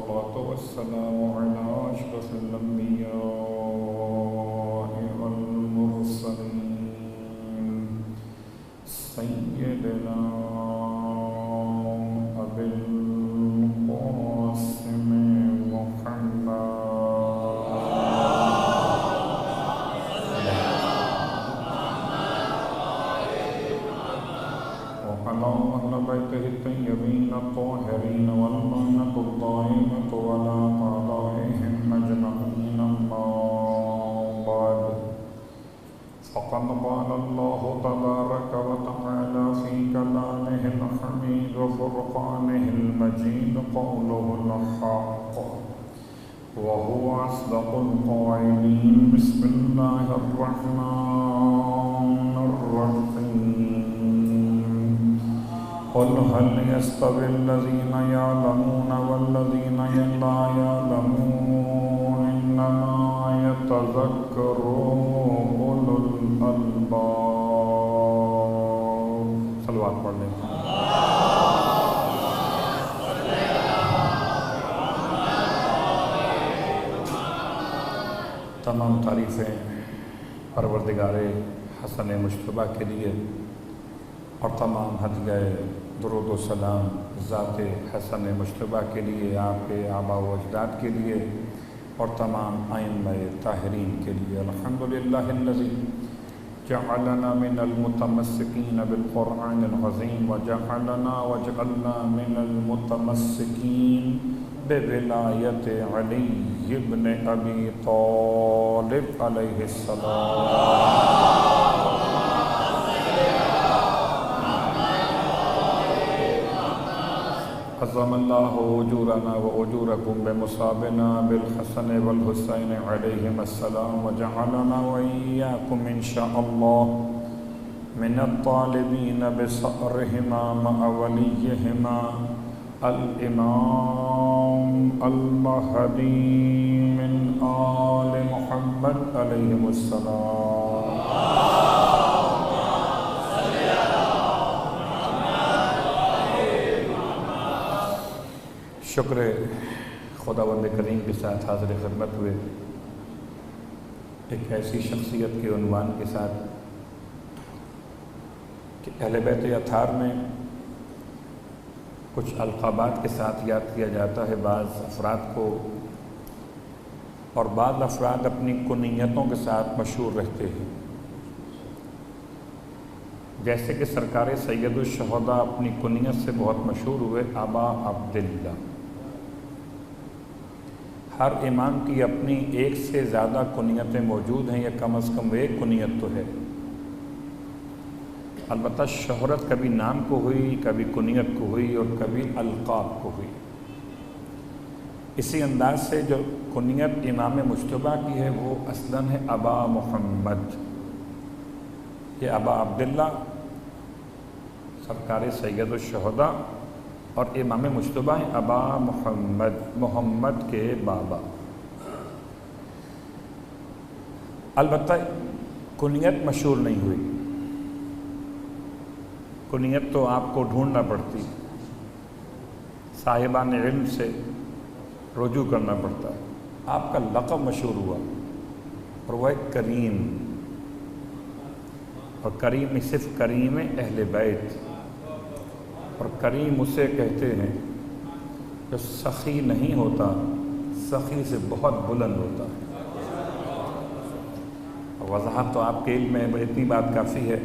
والصلاة والسلام على أشرف الأنبياء والمرسلين سيدنا أبي القاسم محمد وعلى أهل بيته الطيبين الطاهرين واللعنة الدائمة على أعدائهم أجمعين أما بعد فقد قال الله تبارك وتعالى في كلامه الحميد وفرقانه المجيد قوله الحق وهو أصدق القائلين بسم الله الرحمن الرحيم قل هل يستوي الذين يعلمون والذين لا يعلمون إنما يتذكر أولو الألباب صلوات پڑھ لیں تمام تعریفیں پروردگار حسن مجتبیٰ کے لیے اور تمام ہدیہ درود و سلام ذات حسن مجتبیٰ کے لیے، آپ کے آباء و اجداد کے لیے اور تمام ائمہ طاہرین کے لیے۔ الحمدللہ الذی جعلنا من المتمسکین بالقرآن العظیم وجعلنا من المتمسکین بولایت علی ابن ابی طالب علیہ السلام۔ عظم اللہ اجورنا و اجورکم بمصابنا بالحسن والحسین علیہم السلام وجعلنا وإیاکم انشاءاللہ من الطالبین بصأرہما مع ولیہما الامام المہدی من آل محمد علیہم السلام۔ شکر خداوند کریم کے ساتھ حاضر خدمت ہوئے ایک ایسی شخصیت کے عنوان کے ساتھ کہ اہل بیت اطہار میں کچھ القابات کے ساتھ یاد کیا جاتا ہے بعض افراد کو، اور بعض افراد اپنی کنیتوں کے ساتھ مشہور رہتے ہیں، جیسے کہ سرکار سید الشہداء اپنی کنیت سے بہت مشہور ہوئے، ابا عبداللہ۔ ہر امام کی اپنی ایک سے زیادہ کنیتیں موجود ہیں، یا کم از کم ایک کنیت تو ہے، البتہ شہرت کبھی نام کو ہوئی، کبھی کنیت کو ہوئی، اور کبھی القاب کو ہوئی۔ اسی انداز سے جو کنیت امام مجتبیٰ کی ہے وہ اصلاً ہے ابا محمد، یہ ابا عبداللہ سرکار سید الشہداء اور امام مجتبیٰ ہیں ابا محمد، محمد کے بابا۔ البتہ کنیت مشہور نہیں ہوئی، کنیت تو آپ کو ڈھونڈنا پڑتی، صاحبان علم سے رجوع کرنا پڑتا ہے۔ آپ کا لقب مشہور ہوا اور وہ ہے کریم، اور کریم صرف کریم اہل بیت، اور کریم اسے کہتے ہیں جو سخی نہیں ہوتا، سخی سے بہت بلند ہوتا ہے۔ وضاحت تو آپ کے علم میں اتنی بات کافی ہے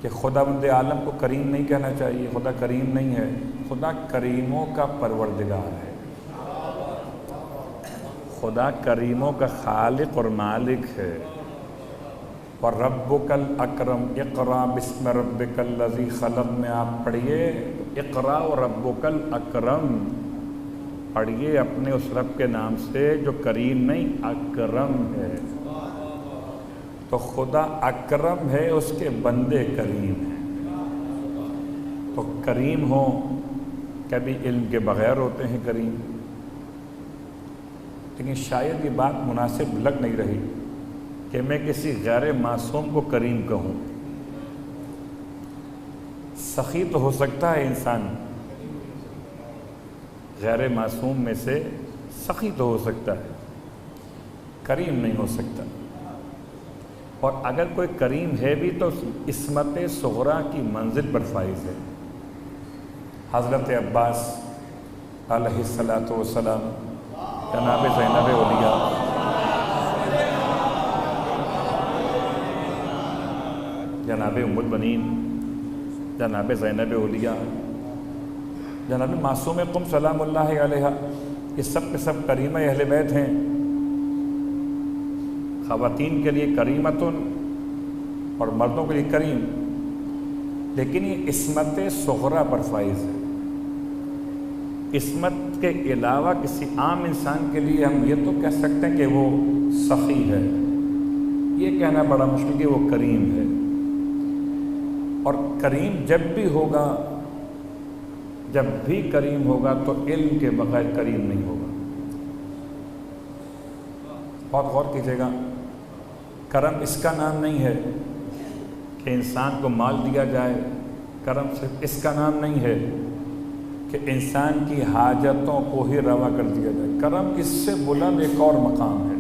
کہ خداوند عالم کو کریم نہیں کہنا چاہیے، خدا کریم نہیں ہے، خدا کریموں کا پروردگار ہے، خدا کریموں کا خالق اور مالک ہے۔ وَرَبُّكَ الْأَكْرَمُ اقرأ بِاسْمِ رَبِّكَ الَّذِي خَلَقَ میں آپ پڑھیے اقرأ وَرَبُّكَ الْأَكْرَمُ، پڑھیے اپنے اس رب کے نام سے جو کریم نہیں اکرم ہے۔ تو خدا اکرم ہے، اس کے بندے کریم ہیں۔ تو کریم ہو، کبھی علم کے بغیر ہوتے ہیں کریم، لیکن شاید یہ بات مناسب لگ نہیں رہی کہ میں کسی غیر معصوم کو کریم کہوں۔ سخی تو ہو سکتا ہے انسان، غیر معصوم میں سے سخی تو ہو سکتا ہے، کریم نہیں ہو سکتا، اور اگر کوئی کریم ہے بھی تو عصمت صغریٰ کی منزل پر فائز ہے۔ حضرت عباس علیہ الصلاۃ والسلام جناب زینب اولیاء جناب ام البنین جناب زینب اولیاء جناب معصوم قم سلام اللہ علیہ، یہ سب کے سب کریمہ اہل بیت ہیں، خواتین کے لیے کریمتن اور مردوں کے لیے کریم، لیکن یہ عصمت صغریٰ پر فائز ہے۔ عصمت کے علاوہ کسی عام انسان کے لیے ہم یہ تو کہہ سکتے ہیں کہ وہ سخی ہے، یہ کہنا بڑا مشکل کہ وہ کریم ہے، اور کریم جب بھی کریم ہوگا تو علم کے بغیر کریم نہیں ہوگا۔ بہت غور کیجیے گا، کرم اس کا نام نہیں ہے کہ انسان کو مال دیا جائے، کرم صرف اس کا نام نہیں ہے کہ انسان کی حاجتوں کو ہی روا کر دیا جائے، کرم اس سے بلند ایک اور مقام ہے۔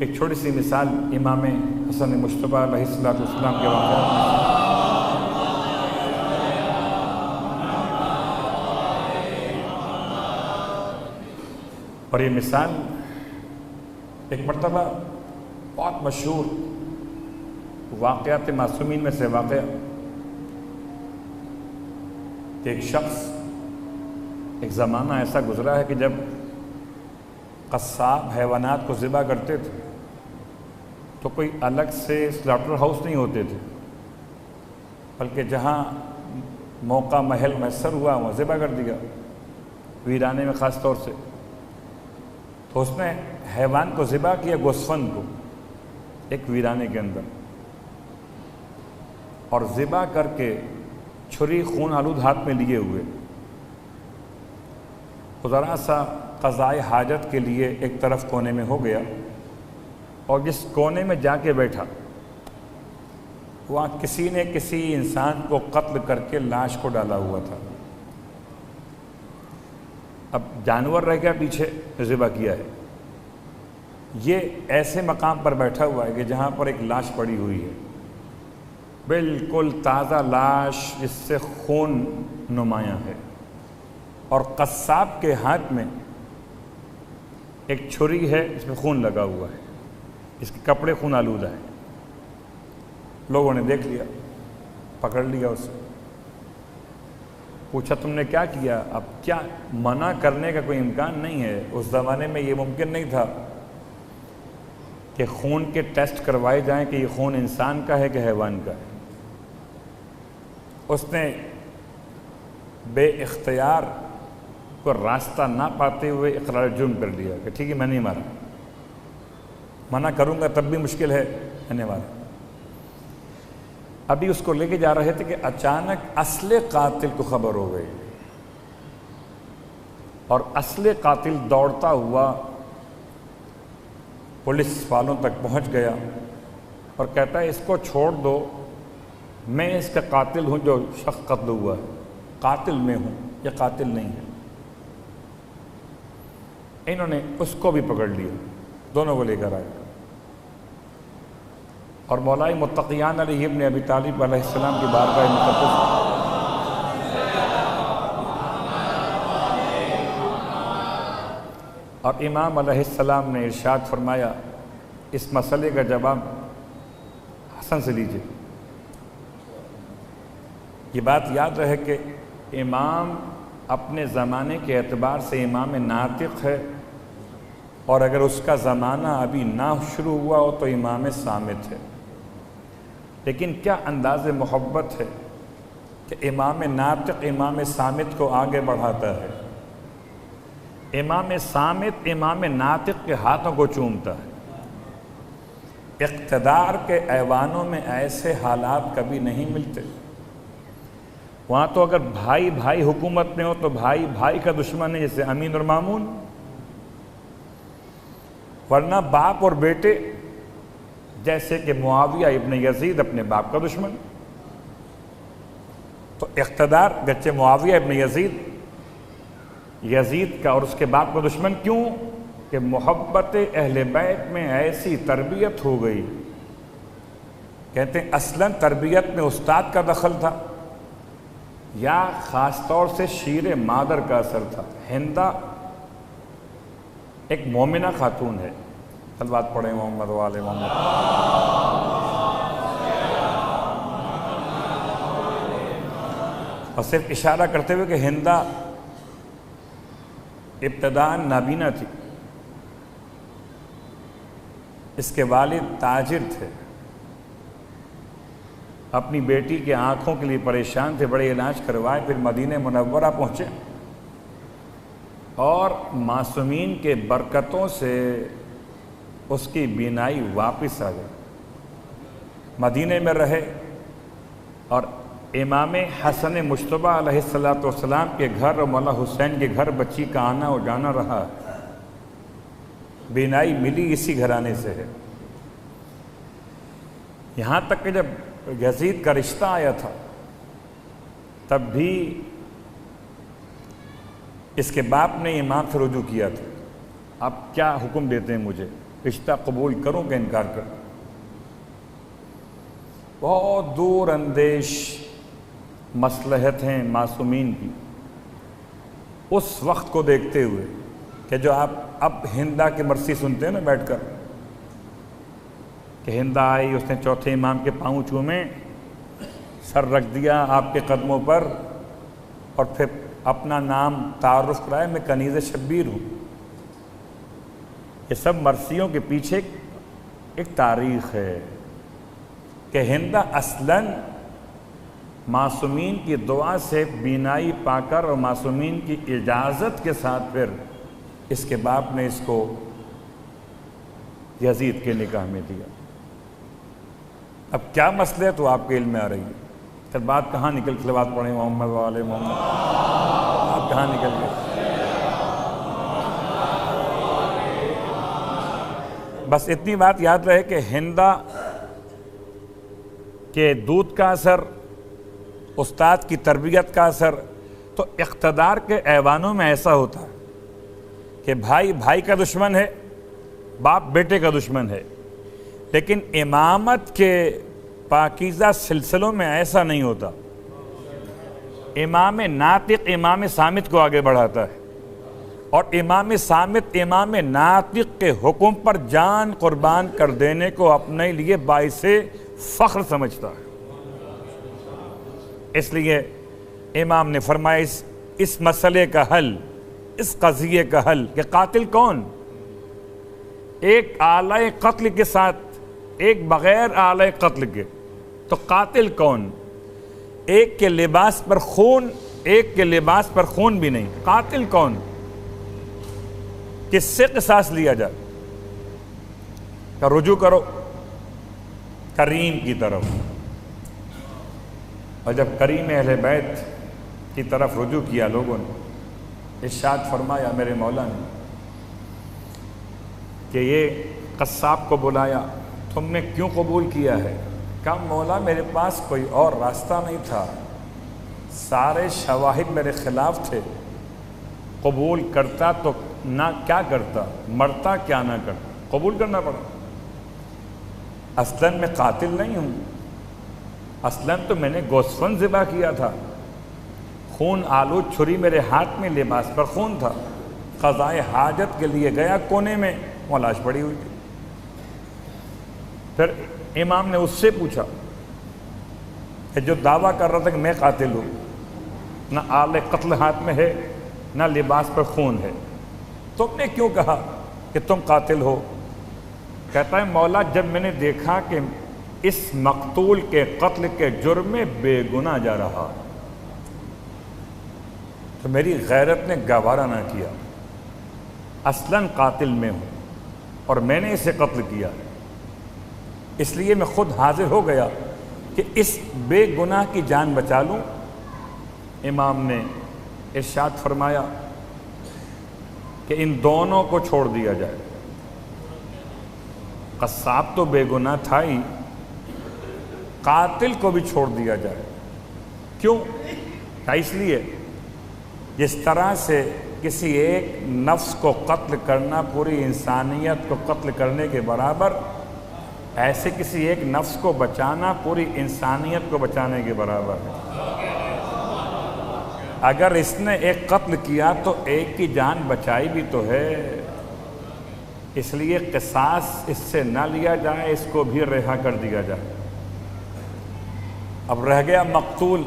ایک چھوٹی سی مثال امام حسن مجتبیٰ علیہ السلام کے واقعہ، اور یہ مثال ایک مرتبہ بہت مشہور واقعات معصومین میں سے واقعہ کہ ایک شخص، ایک زمانہ ایسا گزرا ہے کہ جب قصاب حیوانات کو ذبح کرتے تھے تو کوئی الگ سے سلاٹر ہاؤس نہیں ہوتے تھے، بلکہ جہاں موقع محل میسر ہوا وہاں ذبح کر دیا، ویرانے میں خاص طور سے۔ تو اس نے حیوان کو ذبح کیا، گوسفند کو، ایک ویرانے کے اندر، اور ذبح کر کے چھری خون آلود ہاتھ میں لیے ہوئے ذرا سا قضائے حاجت کے لیے ایک طرف کونے میں ہو گیا، اور جس کونے میں جا کے بیٹھا وہاں کسی نے کسی انسان کو قتل کر کے لاش کو ڈالا ہوا تھا۔ اب جانور رہ گیا پیچھے، ذبح کیا ہے، یہ ایسے مقام پر بیٹھا ہوا ہے کہ جہاں پر ایک لاش پڑی ہوئی ہے، بالکل تازہ لاش جس سے خون نمایاں ہے، اور قصاب کے ہاتھ میں ایک چھری ہے جس میں خون لگا ہوا ہے، اس کے کپڑے خون آلودہ ہیں۔ لوگوں نے دیکھ لیا، پکڑ لیا اسے، پوچھا تم نے کیا کیا؟ اب کیا منع کرنے کا کوئی امکان نہیں ہے، اس زمانے میں یہ ممکن نہیں تھا کہ خون کے ٹیسٹ کروائے جائیں کہ یہ خون انسان کا ہے کہ حیوان کا ہے۔ اس نے بے اختیار کو راستہ نہ پاتے ہوئے اقرار جرم کر لیا کہ ٹھیک ہے میں نہیں مارا، منع کروں گا تب بھی مشکل ہے، میں نے مارا۔ ابھی اس کو لے کے جا رہے تھے کہ اچانک اصل قاتل کو خبر ہو گئی، اور اصل قاتل دوڑتا ہوا پولیس والوں تک پہنچ گیا اور کہتا ہے اس کو چھوڑ دو، میں اس کا قاتل ہوں جو شخص قتل ہوا ہے، قاتل میں ہوں، یہ قاتل نہیں ہے۔ انہوں نے اس کو بھی پکڑ لیا، دونوں کو لے کر آئے، اور مولا متقیان علی ابن ابی طالب علیہ السلام کی بارگاہ مقدس اور امام علیہ السلام نے ارشاد فرمایا اس مسئلے کا جواب حسن سے لیجیے۔ یہ بات یاد رہے کہ امام اپنے زمانے کے اعتبار سے امام ناطق ہے، اور اگر اس کا زمانہ ابھی نہ شروع ہوا ہو تو امام صامت ہے، لیکن کیا انداز محبت ہے کہ امام ناطق امام صامت کو آگے بڑھاتا ہے، امام صامت امام ناطق کے ہاتھوں کو چومتا ہے۔ اقتدار کے ایوانوں میں ایسے حالات کبھی نہیں ملتے، وہاں تو اگر بھائی بھائی حکومت میں ہو تو بھائی بھائی کا دشمن ہے، جیسے امین اور مامون، ورنہ باپ اور بیٹے جیسے کہ معاویہ ابن یزید اپنے باپ کا دشمن۔ تو اقتدار گرچہ معاویہ ابن یزید یزید کا اور اس کے باپ کا دشمن کیوں؟ کہ محبت اہل بیت میں ایسی تربیت ہو گئی. کہتے ہیں اصلاً تربیت میں استاد کا دخل تھا یا خاص طور سے شیر مادر کا اثر تھا. ہندہ ایک مومنہ خاتون ہے. صلوات پڑھیں محمد و آل محمد. اور صرف اشارہ کرتے ہوئے کہ ہندہ ابتداء نابینا تھی. اس کے والد تاجر تھے. اپنی بیٹی کے آنکھوں کے لیے پریشان تھے. بڑے علاج کروائے. پھر مدینہ منورہ پہنچے اور معصومین کے برکتوں سے اس کی بینائی واپس آ گئی. مدینہ میں رہے اور امام حسن مجتبیٰ علیہ السلام کے گھر اور مولا حسین کے گھر بچی کا آنا اور جانا رہا. بینائی ملی اسی گھرانے سے ہے. یہاں تک کہ جب یزید کا رشتہ آیا تھا تب بھی اس کے باپ نے امام سے رجوع کیا تھا. آپ کیا حکم دیتے ہیں مجھے؟ رشتہ قبول کروں کہ انکار کروں؟ بہت دور اندیش مصلحت ہیں معصومین کی اس وقت کو دیکھتے ہوئے کہ جو آپ اب ہندہ کی مرثی سنتے ہیں نا بیٹھ کر کہ ہندہ آئی, اس نے چوتھے امام کے پاؤں چومے, سر رکھ دیا آپ کے قدموں پر اور پھر اپنا نام تعارف کرایا, میں کنیز شبیر ہوں. یہ سب مرثیوں کے پیچھے ایک تاریخ ہے کہ ہندہ اصلاً معصومین کی دعا سے بینائی پا کر اور معصومین کی اجازت کے ساتھ پھر اس کے باپ نے اس کو یزید کے نکاح میں دیا. اب کیا مسئلہ ہے تو آپ کے علم میں آ رہی ہے. پھر بات کہاں نکل کے بات پڑھیں محمد و آل محمد. آپ کہاں نکل گئے؟ بس اتنی بات یاد رہے کہ ہندہ کے دودھ کا اثر, استاد کی تربیت کا اثر. تو اقتدار کے ایوانوں میں ایسا ہوتا ہے کہ بھائی بھائی کا دشمن ہے, باپ بیٹے کا دشمن ہے, لیکن امامت کے پاکیزہ سلسلوں میں ایسا نہیں ہوتا. امام ناطق امام صامت کو آگے بڑھاتا ہے اور امام صامت امام ناطق کے حکم پر جان قربان کر دینے کو اپنے لیے باعث فخر سمجھتا ہے. اس لیے امام نے فرمایا اس مسئلے کا حل, اس قضیے کا حل کہ قاتل کون, ایک آلہ قتل کے ساتھ ایک بغیر آلہ قتل کے, تو قاتل کون؟ ایک کے لباس پر خون, ایک کے لباس پر خون بھی نہیں. قاتل کون؟ کس سے قصاص لیا جائے؟ کہ رجوع کرو کریم کی طرف. اور جب کریم اہل بیت کی طرف رجوع کیا لوگوں نے, ارشاد فرمایا میرے مولا نے کہ یہ قصاب کو بلایا, تم نے کیوں قبول کیا ہے؟ کہا مولا میرے پاس کوئی اور راستہ نہیں تھا, سارے شواہد میرے خلاف تھے, قبول کرتا تو نہ کیا کرتا, مرتا کیا نہ کرتا, قبول کرنا پڑا. اصلاً میں قاتل نہیں ہوں, اصلاً تو میں نے گوسفند ذبح کیا تھا, خون آلود چھری میرے ہاتھ میں, لباس پر خون تھا, قضائے حاجت کے لیے گیا کونے میں, وہ لاش پڑی ہوئی تھی. پھر امام نے اس سے پوچھا کہ جو دعویٰ کر رہا تھا کہ میں قاتل ہوں, نہ آلہ قتل ہاتھ میں ہے نہ لباس پر خون ہے, تم نے کیوں کہا کہ تم قاتل ہو؟ کہتا ہے مولا جب میں نے دیکھا کہ اس مقتول کے قتل کے جرم میں بے گناہ جا رہا تو میری غیرت نے گوارا نہ کیا, اصلاً قاتل میں ہوں اور میں نے اسے قتل کیا, اس لیے میں خود حاضر ہو گیا کہ اس بے گناہ کی جان بچا لوں. امام نے ارشاد فرمایا کہ ان دونوں کو چھوڑ دیا جائے. قصاب تو بے گناہ تھا ہی, قاتل کو بھی چھوڑ دیا جائے. کیوں؟ اس لیے جس طرح سے کسی ایک نفس کو قتل کرنا پوری انسانیت کو قتل کرنے کے برابر، ایسے کسی ایک نفس کو بچانا پوری انسانیت کو بچانے کے برابر ہے۔ اگر اس نے ایک قتل کیا تو ایک کی جان بچائی بھی تو ہے، اس لیے قصاص اس سے نہ لیا جائے، اس کو بھی رہا کر دیا جائے۔ اب رہ گیا مقتول،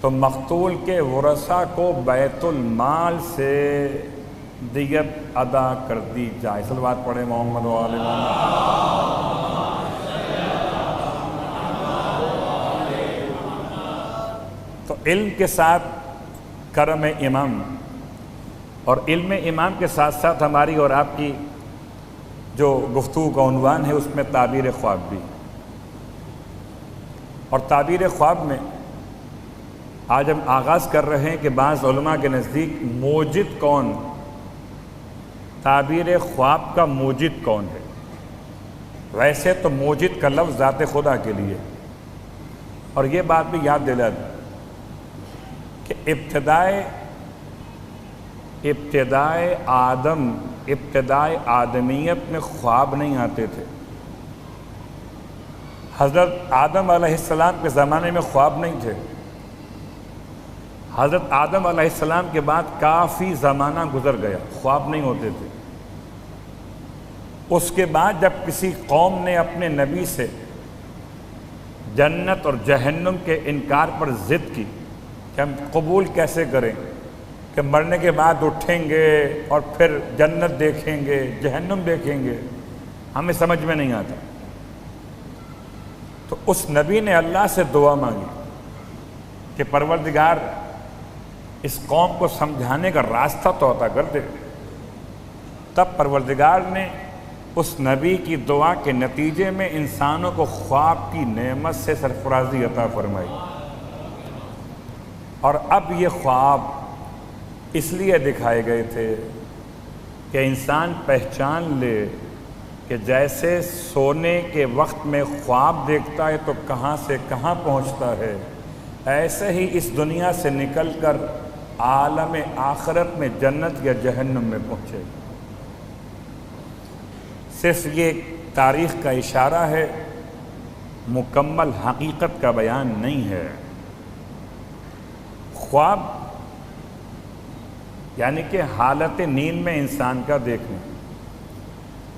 تو مقتول کے ورثاء کو بیت المال سے دیت ادا کر دی جائے۔ صلوات پڑھیں محمد و آل محمد۔ تو علم کے ساتھ کرم امام، اور علم امام کے ساتھ ساتھ ہماری اور آپ کی جو گفتگو کا عنوان ہے اس میں تعبیر خواب بھی، اور تعبیر خواب میں آج ہم آغاز کر رہے ہیں کہ بعض علماء کے نزدیک موجد کون، تعبیر خواب کا موجد کون ہے؟ ویسے تو موجد کا لفظ ذات خدا کے لیے، اور یہ بات بھی یاد دلا دیں کہ ابتدائے آدمیت میں خواب نہیں آتے تھے۔ حضرت آدم علیہ السلام کے زمانے میں خواب نہیں تھے۔ حضرت آدم علیہ السلام کے بعد کافی زمانہ گزر گیا، خواب نہیں ہوتے تھے۔ اس کے بعد جب کسی قوم نے اپنے نبی سے جنت اور جہنم کے انکار پر ضد کی کہ ہم قبول کیسے کریں کہ مرنے کے بعد اٹھیں گے اور پھر جنت دیکھیں گے، جہنم دیکھیں گے، ہمیں سمجھ میں نہیں آتا، تو اس نبی نے اللہ سے دعا مانگی کہ پروردگار اس قوم کو سمجھانے کا راستہ تو عطا کر دے۔ تب پروردگار نے اس نبی کی دعا کے نتیجے میں انسانوں کو خواب کی نعمت سے سرفرازی عطا فرمائی، اور اب یہ خواب اس لیے دکھائے گئے تھے کہ انسان پہچان لے کہ جیسے سونے کے وقت میں خواب دیکھتا ہے تو کہاں سے کہاں پہنچتا ہے، ایسے ہی اس دنیا سے نکل کر عالم آخرت میں جنت یا جہنم میں پہنچے۔ صرف یہ تاریخ کا اشارہ ہے، مکمل حقیقت کا بیان نہیں ہے۔ خواب یعنی کہ حالت نیند میں انسان کا دیکھنا،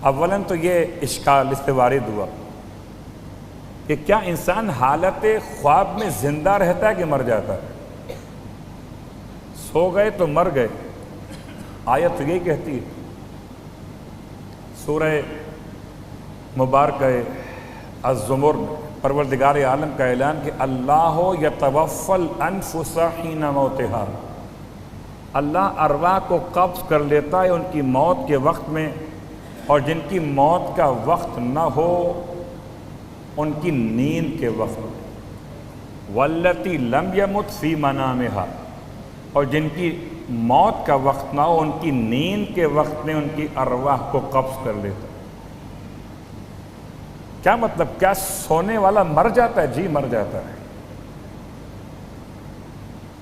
اولاً تو یہ اشکال اس پہ وارد ہوا کہ کیا انسان حالت خواب میں زندہ رہتا ہے کہ مر جاتا ہے؟ سو گئے تو مر گئے، آیت تو یہی کہتی ہے۔ سورہ مبارکہ الزمر میں پروردگار عالم کا اعلان کہ اللہ یتوفی الانفس حین موتہا، اللہ ارواح کو قبض کر لیتا ہے ان کی موت کے وقت میں، اور جن کی موت کا وقت نہ ہو ان کی نیند کے وقت میں، واللتی لم یمت فی منامہا، اور جن کی موت کا وقت نہ ہو ان کی نیند کے وقت میں ان کی ارواح کو قبض کر لیتا ہے۔ کیا مطلب؟ کیا سونے والا مر جاتا ہے؟ جی مر جاتا ہے،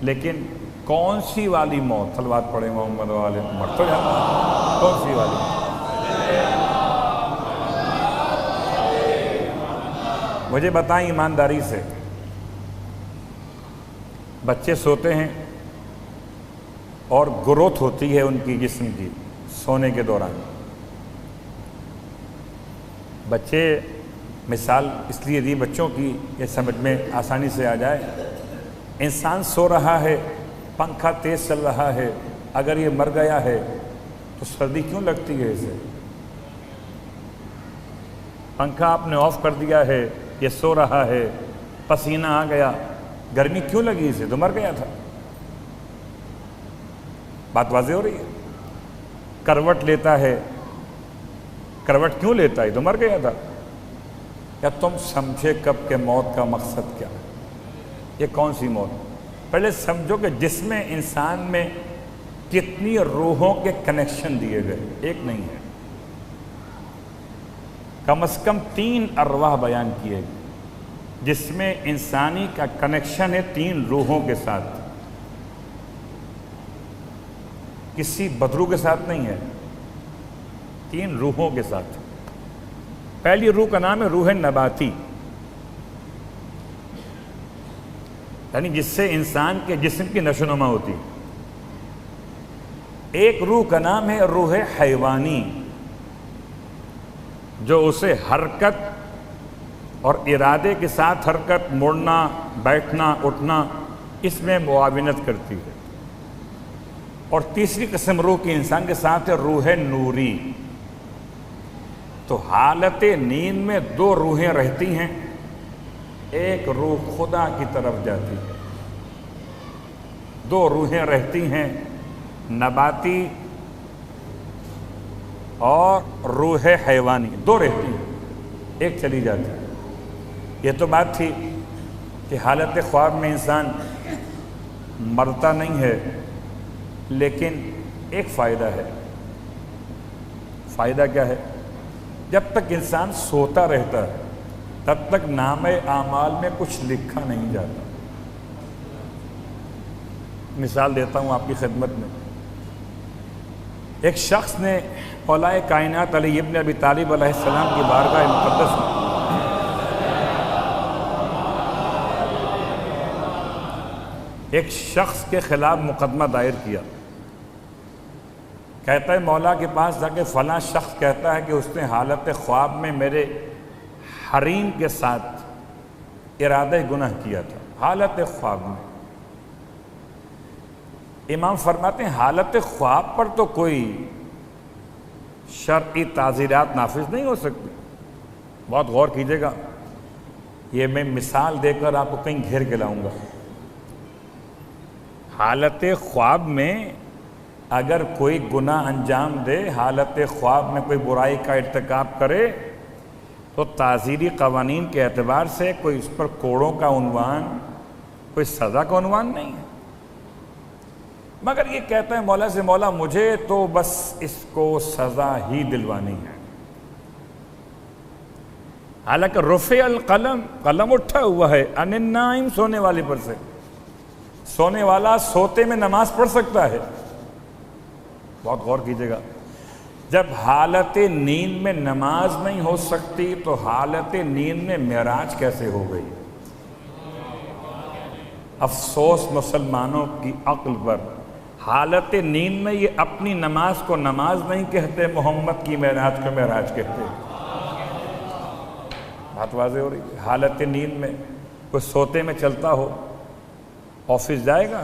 لیکن کون سی والی موت؟ صلوات پڑھیں محمد و آل محمد۔ مر تو جاتا ہے، کون سی والی؟ مجھے بتائیں ایمانداری سے، بچے سوتے ہیں اور گروتھ ہوتی ہے ان کی جسم کی سونے کے دوران۔ بچے، مثال اس لیے دی بچوں کی یہ سمجھ میں آسانی سے آ جائے، انسان سو رہا ہے، پنکھا تیز چل رہا ہے، اگر یہ مر گیا ہے تو سردی کیوں لگتی ہے اسے؟ پنکھا آپ نے آف کر دیا ہے، یہ سو رہا ہے، پسینہ آ گیا، گرمی کیوں لگی اسے؟ تو مر گیا تھا۔ بات واضح ہو رہی ہے؟ کروٹ لیتا ہے، کروٹ کیوں لیتا ہے؟ تو مر گیا تھا۔ کیا تم سمجھے کب کہ موت کا مقصد کیا ہے؟ یہ کون سی موت؟ پہلے سمجھو کہ جس میں انسان میں کتنی روحوں کے کنیکشن دیے گئے، ایک نہیں ہے، کم از کم 3 ارواح بیان کیے گئے جس میں انسانی کا کنیکشن ہے 3 روحوں کے ساتھ۔ کسی بدروح کے ساتھ نہیں ہے، 3 روحوں کے ساتھ۔ پہلی روح کا نام ہے روح نباتی، یعنی جس سے انسان کے جسم کی نشو نما ہوتی۔ ایک روح کا نام ہے روح حیوانی، جو اسے حرکت اور ارادے کے ساتھ حرکت، مڑنا، بیٹھنا، اٹھنا، اس میں معاونت کرتی ہے۔ اور تیسری قسم روح کی انسان کے ساتھ ہے روح نوری۔ تو حالت نیند میں 2 روحیں رہتی ہیں، ایک روح خدا کی طرف جاتی ہے، 2 روحیں رہتی ہیں، نباتی اور روح حیوانی، 2 رہتی ہیں، ایک چلی جاتی ہے۔ یہ تو بات تھی کہ حالت خواب میں انسان مرتا نہیں ہے، لیکن ایک فائدہ ہے۔ فائدہ کیا ہے؟ جب تک انسان سوتا رہتا ہے تب تک نامہ اعمال میں کچھ لکھا نہیں جاتا۔ مثال دیتا ہوں آپ کی خدمت میں۔ ایک شخص نے اولیاء کائنات علی ابن ابی طالب علیہ السلام کی بارگاہ مقدس میں ایک شخص کے خلاف مقدمہ دائر کیا۔ کہتا ہے مولا کے پاس جا کے فلاں شخص کہتا ہے کہ اس نے حالت خواب میں میرے حریم کے ساتھ ارادہ گناہ کیا تھا، حالت خواب میں۔ امام فرماتے ہیں حالت خواب پر تو کوئی شرعی تعزیرات نافذ نہیں ہو سکتی۔ بہت غور کیجئے گا، یہ میں مثال دے کر آپ کو کہیں گھیر کے لاؤں گا۔ حالت خواب میں اگر کوئی گناہ انجام دے، حالت خواب میں کوئی برائی کا ارتکاب کرے، تو تعزیری قوانین کے اعتبار سے کوئی اس پر کوڑوں کا عنوان، کوئی سزا کا عنوان نہیں ہے۔ مگر یہ کہتا ہے مولا سے مولا مجھے تو بس اس کو سزا ہی دلوانی ہے۔ حالانکہ رفع القلم، قلم اٹھا ہوا ہے، عن النائم، سونے والے پر سے۔ سونے والا سوتے میں نماز پڑھ سکتا ہے۔ بہت غور کیجئے گا، جب حالت نیند میں نماز نہیں ہو سکتی تو حالت نیند میں معراج کیسے ہو گئی؟ افسوس مسلمانوں کی عقل پر، حالت نیند میں یہ اپنی نماز کو نماز نہیں کہتے، محمد کی معراج کو معراج کہتے۔ بات واضح ہو رہی ہے۔ حالت نیند میں کوئی سوتے میں چلتا ہو، آفس جائے گا،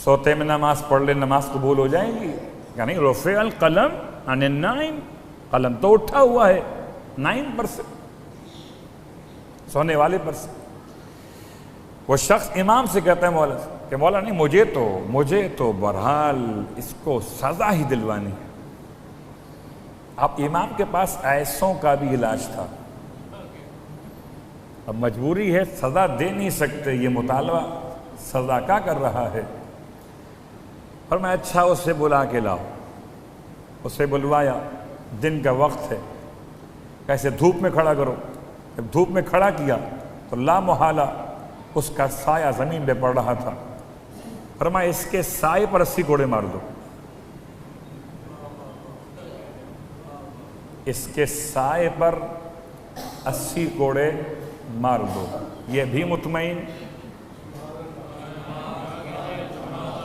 سوتے میں نماز پڑھ لے، نماز قبول ہو جائے گی؟ یعنی رفع القلم عن النائم، قلم تو اٹھا ہوا ہے نائم پر سے، سونے والے پر سے۔ وہ شخص امام سے کہتا ہے مولا سے کہ مولا نہیں، مجھے تو بہرحال اس کو سزا ہی دلوانی ہے۔ اب امام کے پاس ایسوں کا بھی علاج تھا، اب مجبوری ہے، سزا دے نہیں سکتے، یہ مطالبہ سزا کا کر رہا ہے۔ اور میں اچھا اسے بلا کے لاؤ۔ اسے بلوایا، دن کا وقت ہے، کیسے دھوپ میں کھڑا کرو۔ جب دھوپ میں کھڑا کیا تو لا محالہ اس کا سایہ زمین پہ پڑ رہا تھا۔ فرمایا اس کے سائے پر 80 کوڑے مار دو، اس کے سائے پر 80 کوڑے مار دو۔ یہ بھی مطمئن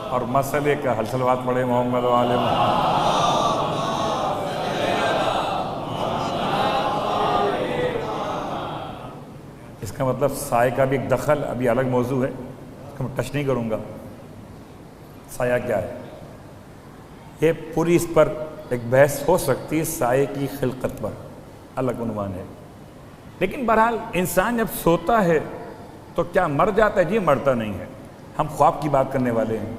اور مسئلے کا حل۔ صلوات پڑھے محمد و آل محمد۔ اس کا مطلب سائے کا بھی ایک دخل ابھی الگ موضوع ہے، اس کو میں ٹچ نہیں کروں گا۔ سایہ کیا ہے یہ پوری اس پر ایک بحث ہو سکتی ہے، سائے کی خلقت پر الگ عنوان ہے۔ لیکن بہرحال انسان جب سوتا ہے تو کیا مر جاتا ہے؟ جی مرتا نہیں ہے۔ ہم خواب کی بات کرنے والے ہیں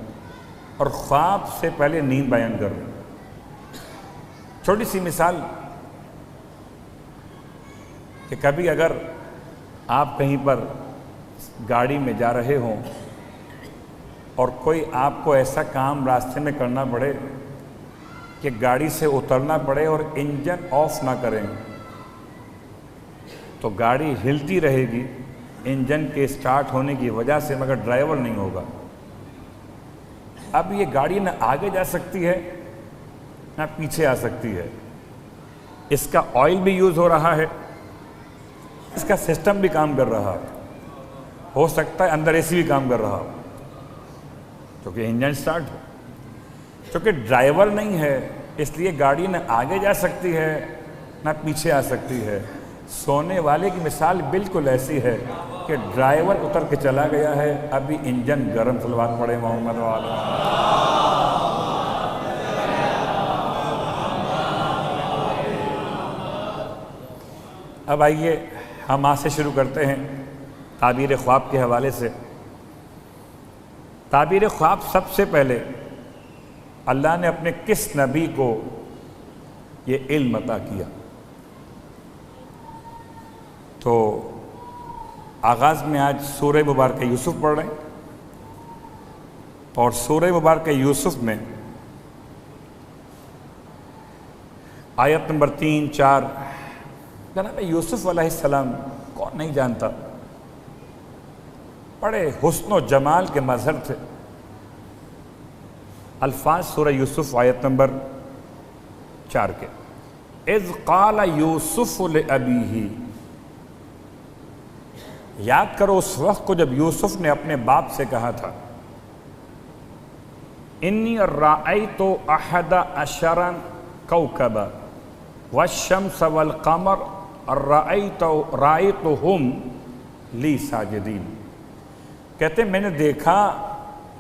اور خواب سے پہلے نیند بیان کر رہے ہیں۔ چھوٹی سی مثال کہ کبھی اگر آپ کہیں پر گاڑی میں جا رہے ہوں اور کوئی آپ کو ایسا کام راستے میں کرنا پڑے کہ گاڑی سے اترنا پڑے اور انجن آف نہ کریں تو گاڑی ہلتی رہے گی انجن کے سٹارٹ ہونے کی وجہ سے، مگر ڈرائیور نہیں ہوگا۔ اب یہ گاڑی نہ آگے جا سکتی ہے نہ پیچھے آ سکتی ہے، اس کا آئل بھی یوز ہو رہا ہے، اس کا سسٹم بھی کام کر رہا ہے، ہو سکتا ہے اندر اے سی بھی کام کر رہا ہو، کیونکہ انجن سٹارٹ ہے۔ چونکہ ڈرائیور نہیں ہے اس لیے گاڑی نہ آگے جا سکتی ہے نہ پیچھے آ سکتی ہے۔ سونے والے کی مثال بالکل ایسی ہے کہ ڈرائیور اتر کے چلا گیا ہے، ابھی انجن گرم، صلوات پڑھے محمد والے۔ اب آئیے ہم آج سے شروع کرتے ہیں تعبیر خواب کے حوالے سے۔ تعبیر خواب سب سے پہلے اللہ نے اپنے کس نبی کو یہ علم عطا کیا؟ تو آغاز میں آج سورہ مبارکہ یوسف پڑھ رہے ہیں، اور سورہ مبارکہ یوسف میں آیت نمبر 3، 4، جناب یوسف علیہ السلام کون نہیں جانتا، بڑے حسن و جمال کے مظہر تھے۔ الفاظ سورہ یوسف آیت نمبر 4 کے، اذ قال یوسف لأبیہ، یاد کرو اس وقت کو جب یوسف نے اپنے باپ سے کہا تھا، انی رأیت احد عشر کوکبا والشمس والقمر رأیتہم لی ساجدین، کہتے ہیں میں نے دیکھا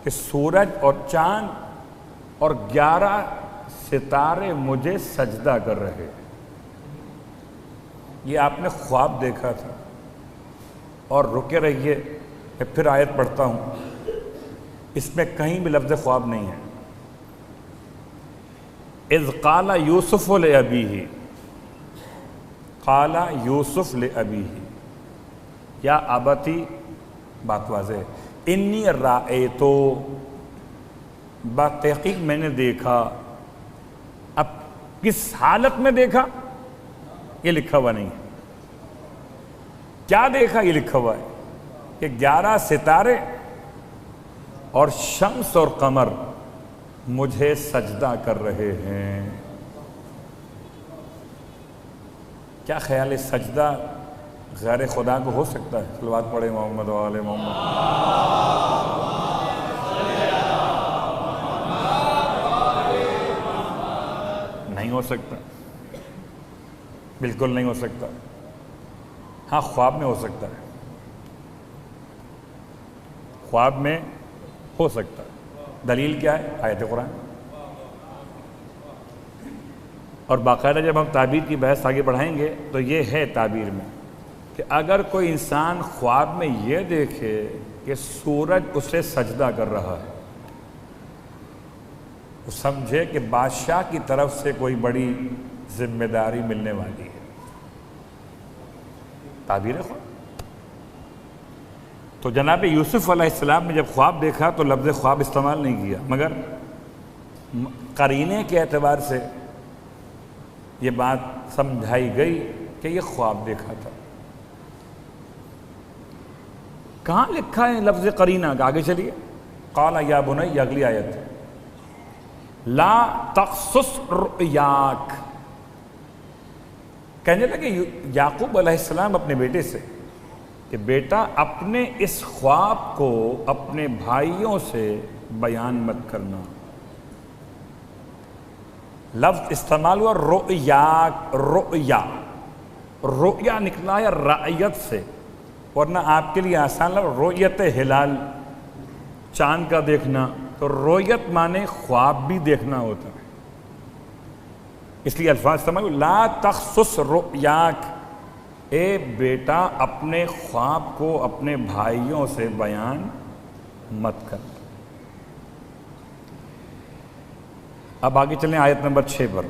کہ سورج اور چاند اور 11 ستارے مجھے سجدہ کر رہے۔ یہ آپ نے خواب دیکھا تھا، اور رکے رہیے میں پھر آیت پڑھتا ہوں، اس میں کہیں بھی لفظ خواب نہیں ہے۔ اذ قال یوسف لأبیہ، قال یوسف لأبیہ، یا ابتی، بات واضح، انی رأیتو، بات تحقیق میں نے دیکھا۔ اب کس حالت میں دیکھا یہ لکھا ہوا نہیں ہے، کیا دیکھا یہ لکھا ہوا ہے کہ 11 ستارے اور شمس اور قمر مجھے سجدہ کر رہے ہیں۔ کیا خیال ہے سجدہ غیر خدا کو ہو سکتا ہے؟ صلوات پڑھے محمد و آل محمد۔ نہیں ہو سکتا، بالکل نہیں ہو سکتا۔ ہاں خواب میں ہو سکتا ہے، خواب میں ہو سکتا ہے۔ دلیل کیا ہے؟ آیت قرآن۔ اور باقاعدہ جب ہم تعبیر کی بحث آگے بڑھائیں گے تو یہ ہے تعبیر میں کہ اگر کوئی انسان خواب میں یہ دیکھے کہ سورج اسے سجدہ کر رہا ہے، تو سمجھے کہ بادشاہ کی طرف سے کوئی بڑی ذمہ داری ملنے والی ہے۔ تعبیر خواب۔ تو جناب یوسف علیہ السلام نے جب خواب دیکھا تو لفظ خواب استعمال نہیں کیا، مگر قرینے کے اعتبار سے یہ بات سمجھائی گئی کہ یہ خواب دیکھا تھا۔ کہاں لکھا ہے لفظ قرینہ؟ آگے چلیے، قال یا بنی، اگلی آیت، لا تقصص رؤیاک، کہنے لگے یعقوب علیہ السلام اپنے بیٹے سے کہ بیٹا اپنے اس خواب کو اپنے بھائیوں سے بیان مت کرنا۔ لفظ استعمال ہوا رؤیاک، رؤیا، رؤیا نکلا ہے رعیت سے، ورنہ آپ کے لیے آسان لفظ رؤیت ہلال، چاند کا دیکھنا، تو رؤیت مانے خواب بھی دیکھنا ہوتا ہے، اس لیے الفاظ سمجھو لا تخصص رؤیاک، اے بیٹا اپنے خواب کو اپنے بھائیوں سے بیان مت کر۔ اب آگے چلیں آیت نمبر 6 پر،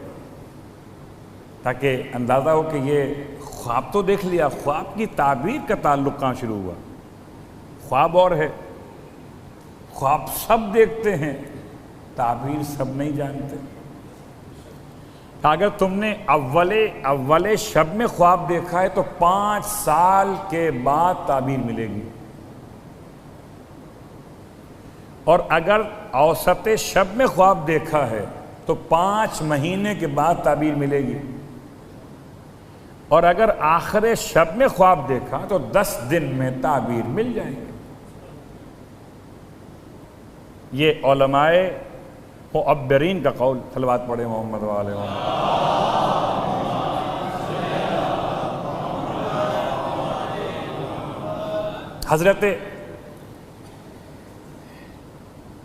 تاکہ اندازہ ہو کہ یہ خواب تو دیکھ لیا، خواب کی تعبیر کا تعلق کہاں شروع ہوا؟ خواب اور ہے، خواب سب دیکھتے ہیں، تعبیر سب نہیں جانتے۔ اگر تم نے اول شب میں خواب دیکھا ہے تو 5 سال کے بعد تعبیر ملے گی، اور اگر اوسط شب میں خواب دیکھا ہے تو 5 مہینے کے بعد تعبیر ملے گی، اور اگر آخر شب میں خواب دیکھا تو 10 دن میں تعبیر مل جائے گی۔ یہ علماء معبرین کا قول۔ صلوات پڑھے محمد وآلہ محمد۔ حضرت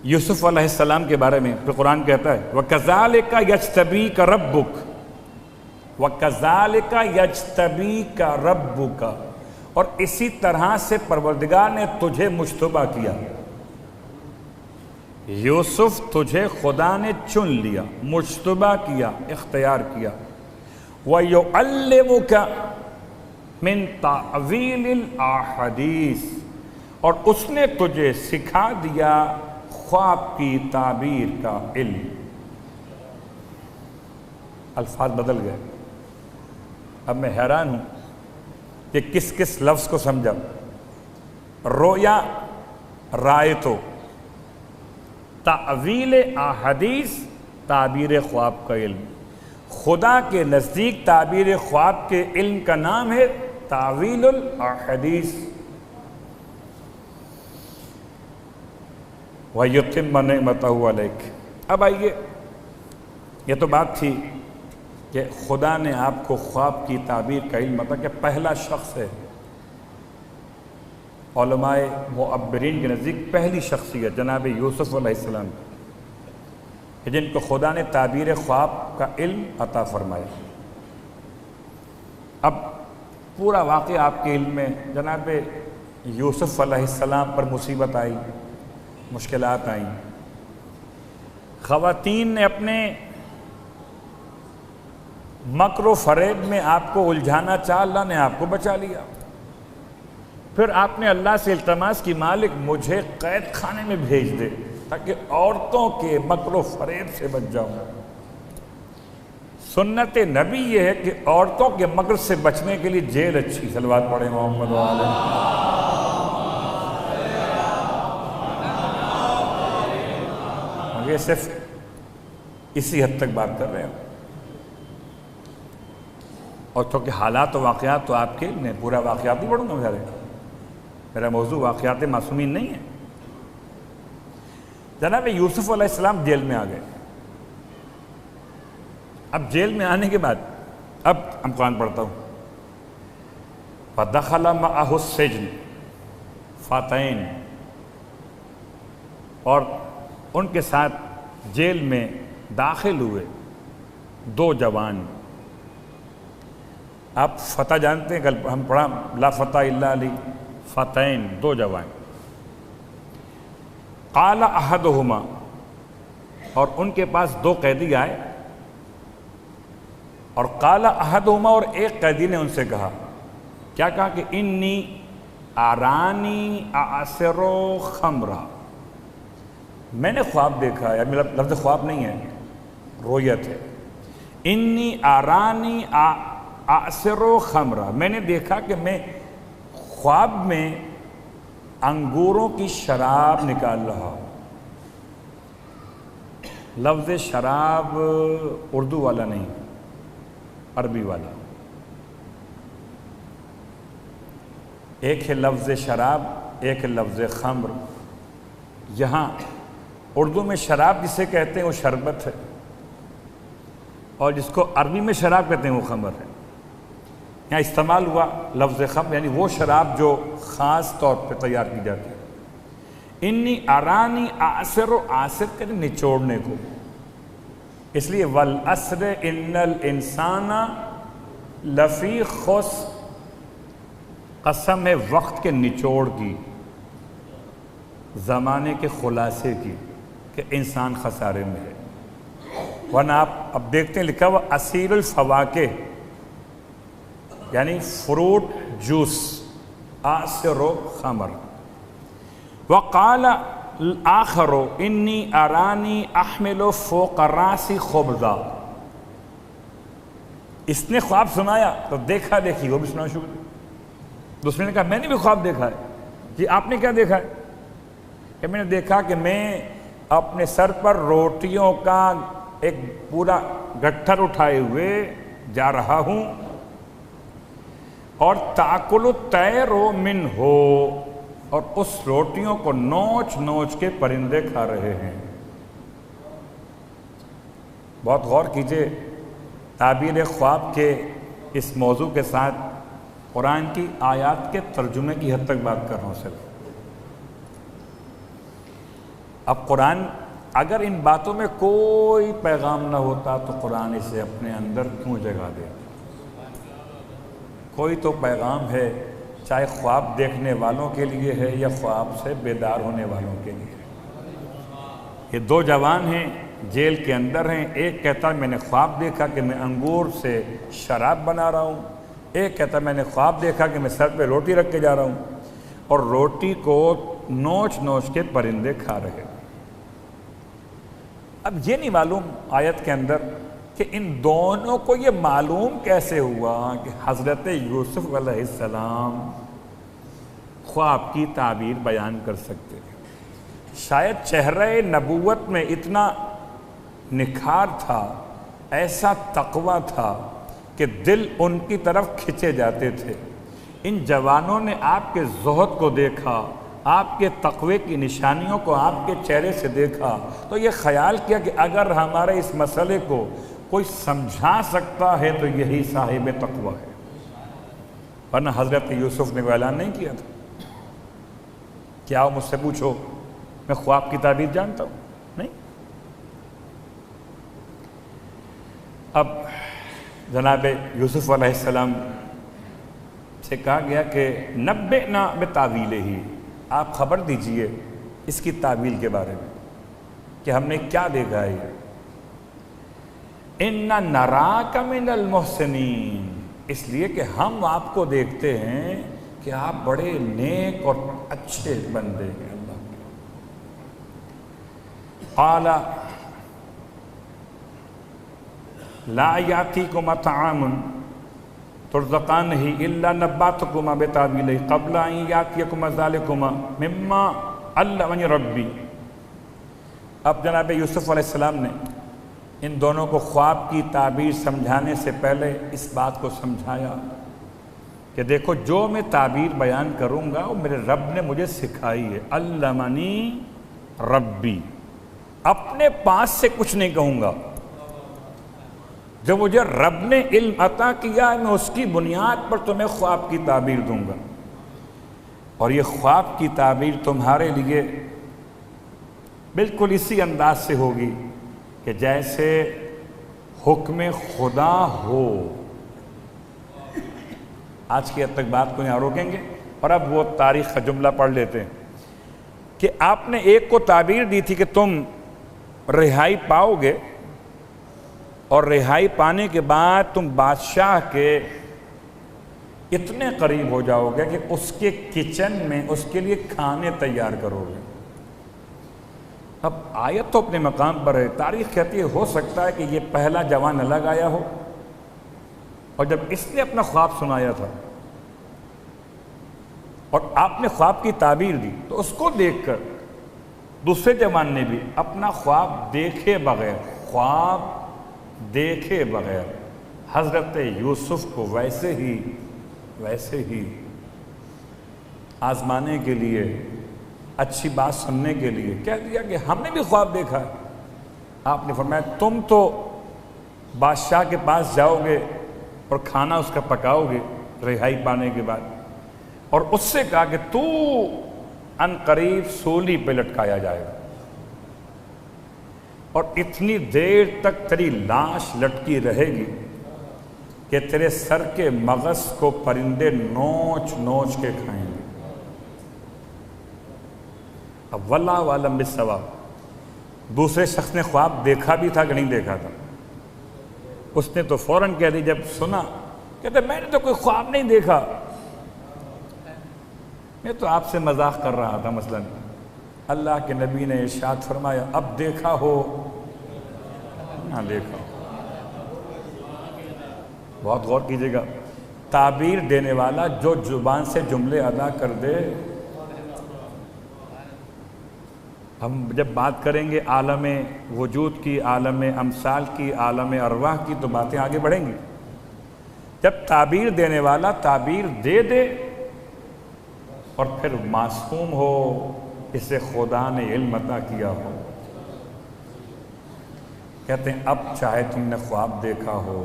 یوسف علیہ السلام کے بارے میں پھر قرآن کہتا ہے وَكَذَلِكَ يَجْتَبِيكَ رَبُّكَ وَكَذَلِكَ يَجْتَبِيكَ رَبُّكَ، اور اسی طرح سے پروردگار نے تجھے مجتبی کیا۔ یوسف تجھے خدا نے چن لیا، مجتبی کیا، اختیار کیا۔ وَيُعَلِّمُكَ من تعویل الاحادیث، اور اس نے تجھے سکھا دیا خواب کی تعبیر کا علم۔ الفاظ بدل گئے۔ اب میں حیران ہوں کہ کس کس لفظ کو سمجھا۔ رویا رائتو، تعویل احادیث تعبیر خواب کا علم۔ خدا کے نزدیک تعبیر خواب کے علم کا نام ہے تعویل الاحادیث۔ وَيُتِمَّ نِعْمَتَهُ عَلَيْكَ۔ اب آئیے، یہ تو بات تھی کہ خدا نے آپ کو خواب کی تعبیر کا علم عطا، کہ پہلا شخص ہے علماء معبرین کے نزدیک پہلی شخصیت جناب یوسف علیہ السلام، کہ جن کو خدا نے تعبیر خواب کا علم عطا فرمایا۔ اب پورا واقعہ آپ کے علم میں، جناب یوسف علیہ السلام پر مصیبت آئی، مشکلات آئیں، خواتین نے اپنے مکر و فریب میں آپ کو الجھانا چاہا، اللہ نے آپ کو بچا لیا۔ پھر آپ نے اللہ سے التماس کی مالک مجھے قید خانے میں بھیج دے تاکہ عورتوں کے مکر و فریب سے بچ جاؤں۔ سنت نبی یہ ہے کہ عورتوں کے مکر سے بچنے کے لیے جیل اچھی۔ صلوات پڑھے محمد وآلہ۔ یہ صرف اسی حد تک بات کر رہے ہیں، اور چونکہ حالات و واقعات تو آپ کے میں پورا واقعات نہیں پڑھوں گا، میرا موضوع واقعات معصومین نہیں ہے۔ جناب یوسف علیہ السلام جیل میں آ گئے۔ اب جیل میں آنے کے بعد اب ہم قرآن پڑھتا ہوں فَدَخَلَ مَعَهُ السِّجْنَ فَتَيْنِ، اور ان کے ساتھ جیل میں داخل ہوئے 2 جوان۔ آپ فتح جانتے ہیں، کل ہم پڑھا لا فتح الا علی، فتین 2 جوان۔ قال احدہما، اور ان کے پاس 2 قیدی آئے، اور قال احدہما، اور ایک قیدی نے ان سے کہا، کیا کہا کہ انی ارانی اعصر خمرا، میں نے خواب دیکھا ہے، لفظ خواب نہیں ہے، رویت ہے۔ انی ارانی اعصر خمرا، میں نے دیکھا کہ میں خواب میں انگوروں کی شراب نکال رہا ہوں۔ لفظ شراب اردو والا نہیں، عربی والا۔ ایک ہے لفظ شراب، ایک ہے لفظ خمر۔ یہاں اردو میں شراب جسے کہتے ہیں وہ شربت ہے، اور جس کو عربی میں شراب کہتے ہیں وہ خمر ہے۔ یہاں استعمال ہوا لفظ خمر، یعنی وہ شراب جو خاص طور پہ تیار کی جاتی ہے۔ انی ارانی اعصر، عاصر کہتے ہیں نچوڑنے کو، اس لیے والعصر ان الانسان لفی خسر، قسم ہے وقت کے نچوڑ کی، زمانے کے خلاصے کی، کہ انسان خسارے میں ہے۔ ورنہ آپ اب دیکھتے ہیں لکھا ہوا اسیر الفواکہ، یعنی فروٹ جوس، عاصر و خمر۔ وقال آخر انی ارانی احمل فوق راسی خبزا، اس نے خواب سنایا تو دیکھا دیکھی وہ بھی سنا شروع۔ دوسرے نے کہا میں نے بھی خواب دیکھا ہے۔ جی آپ نے کیا دیکھا ہے؟ کہ میں نے دیکھا کہ میں اپنے سر پر روٹیوں کا ایک پورا گٹھر اٹھائے ہوئے جا رہا ہوں، اور تاکل الطیر من ہو، اور اس روٹیوں کو نوچ نوچ کے پرندے کھا رہے ہیں۔ بہت غور کیجئے، تعبیر خواب کے اس موضوع کے ساتھ قرآن کی آیات کے ترجمے کی حد تک بات کر رہا ہوں صرف۔ اب قرآن اگر ان باتوں میں کوئی پیغام نہ ہوتا تو قرآن اسے اپنے اندر کیوں جگہ دے؟ کوئی تو پیغام ہے، چاہے خواب دیکھنے والوں کے لیے ہے یا خواب سے بیدار ہونے والوں کے لیے۔ یہ دو جوان ہیں، جیل کے اندر ہیں، ایک کہتا ہے میں نے خواب دیکھا کہ میں انگور سے شراب بنا رہا ہوں، ایک کہتا ہے میں نے خواب دیکھا کہ میں سر پہ روٹی رکھ کے جا رہا ہوں، اور روٹی کو نوچ نوچ کے پرندے کھا رہے ہیں۔ اب یہ نہیں معلوم آیت کے اندر کہ ان دونوں کو یہ معلوم کیسے ہوا کہ حضرت یوسف علیہ السلام خواب کی تعبیر بیان کر سکتے ہیں۔ شاید چہرہ نبوت میں اتنا نکھار تھا، ایسا تقویٰ تھا کہ دل ان کی طرف کھنچے جاتے تھے۔ ان جوانوں نے آپ کے زہد کو دیکھا، آپ کے تقوی کی نشانیوں کو آپ کے چہرے سے دیکھا، تو یہ خیال کیا کہ اگر ہمارے اس مسئلے کو کوئی سمجھا سکتا ہے تو یہی صاحب تقوی ہے، ورنہ حضرت یوسف نے وہ اعلان نہیں کیا تھا کہ آؤ مجھ سے پوچھو میں خواب کی تعبیر جانتا ہوں، نہیں۔ اب جناب یوسف علیہ السلام سے کہا گیا کہ نبئنا بتاویلہ، آپ خبر دیجئے اس کی تعویل کے بارے میں کہ ہم نے کیا دیکھا ہے۔ اِنَّا نَرَاكَ مِنَ الْمُحْسِنِينَ، اس لیے کہ ہم آپ کو دیکھتے ہیں کہ آپ بڑے نیک اور اچھے بندے ہیں اللہ کے۔ قَالَ لَا يَأْتِيكُمَا طَعَامٌ تُرْزَقَانِهِ إِلَّا نَبَّأْتُكُمَا بِتَأْوِيلِهِ قَبْلَ أَن يَأْتِيَكُمَا ذَلِكُمَا مِمَّا عَلَّمَنِي رَبِّي۔ اب جناب یوسف علیہ السلام نے ان دونوں کو خواب کی تعبیر سمجھانے سے پہلے اس بات کو سمجھایا کہ دیکھو جو میں تعبیر بیان کروں گا وہ میرے رب نے مجھے سکھائی ہے۔ علمنی ربی، اپنے پاس سے کچھ نہیں کہوں گا، جو مجھے رب نے علم عطا کیا ہے میں اس کی بنیاد پر تمہیں خواب کی تعبیر دوں گا، اور یہ خواب کی تعبیر تمہارے لیے بالکل اسی انداز سے ہوگی کہ جیسے حکم خدا ہو۔ آج کی حد تک بات کو یہاں روکیں گے، اور اب وہ تاریخ کا جملہ پڑھ لیتے ہیں کہ آپ نے ایک کو تعبیر دی تھی کہ تم رہائی پاؤ گے، اور رہائی پانے کے بعد تم بادشاہ کے اتنے قریب ہو جاؤ گے کہ اس کے کچن میں اس کے لیے کھانے تیار کرو گے۔ اب آیت تو اپنے مقام پر ہے، تاریخ کہتی ہے ہو سکتا ہے کہ یہ پہلا جوان الگ آیا ہو، اور جب اس نے اپنا خواب سنایا تھا اور آپ نے خواب کی تعبیر دی تو اس کو دیکھ کر دوسرے جوان نے بھی اپنا خواب دیکھے بغیر حضرت یوسف کو ویسے ہی آزمانے کے لیے، اچھی بات سننے کے لیے کہہ دیا کہ ہم نے بھی خواب دیکھا ہے۔ آپ نے فرمایا تم تو بادشاہ کے پاس جاؤ گے اور کھانا اس کا پکاؤ گے رہائی پانے کے بعد، اور اس سے کہا کہ تو ان قریب سولی پہ لٹکایا جائے گا، اور اتنی دیر تک تیری لاش لٹکی رہے گی کہ تیرے سر کے مغز کو پرندے نوچ نوچ کے کھائیں گے۔ اب واللہ عالم بالصواب، دوسرے شخص نے خواب دیکھا بھی تھا کہ نہیں دیکھا تھا؟ اس نے تو فوراً کہہ دی جب سنا، کہتے میں نے تو کوئی خواب نہیں دیکھا، میں تو آپ سے مذاق کر رہا تھا۔ مثلا اللہ کے نبی نے ارشاد فرمایا اب دیکھا ہو نہ دیکھا ہو۔ بہت غور کیجئے گا، تعبیر دینے والا جو زبان سے جملے ادا کر دے ہم جب بات کریں گے عالم وجود کی، عالم امثال کی، عالم ارواح کی، تو باتیں آگے بڑھیں گی۔ جب تعبیر دینے والا تعبیر دے دے اور پھر معصوم ہو، اسے خدا نے علم عطا کیا ہو، کہتے ہیں اب چاہے تم نے خواب دیکھا ہو